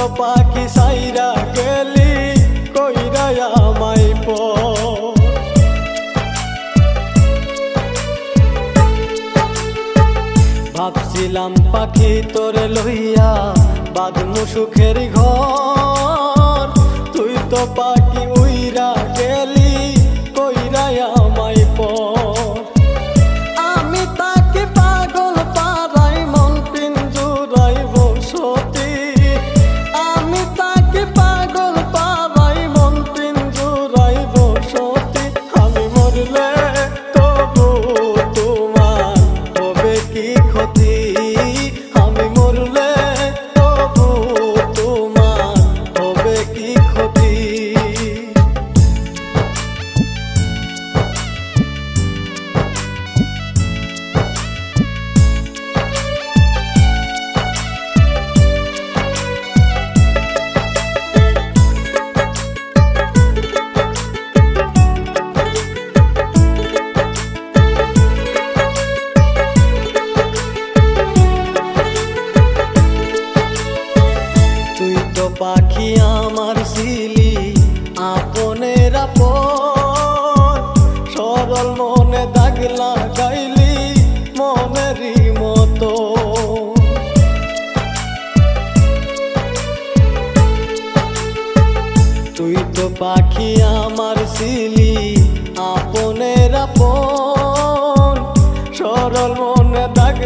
তো পাখি সাইরা গেলি কইরা আমায় পর। ভাবছিলাম পাখি তোরে লইয়া বাঁধমু সুখের ঘর, তুই তো পাখি উইরা গেলি কইরা আমায় পর। আমি তাকে পাগল পারাই মন পিঞ্জুরাই বসতি, আমি তাকে পাগল পারাই মন পিঞ্জুরাই বসতি। আমি মরলে তবু তোমার হবে কি ক্ষতি, আমি মরলে তবু তোমার হবে কি ক্ষতি। পাখি আমার ছিলি আপনের আপন, সরল মনে দাগ লাগাইলি মনেরই মতো। তুই তো পাখি আমার ছিলি আপনের আপন, সরল মনে দাগ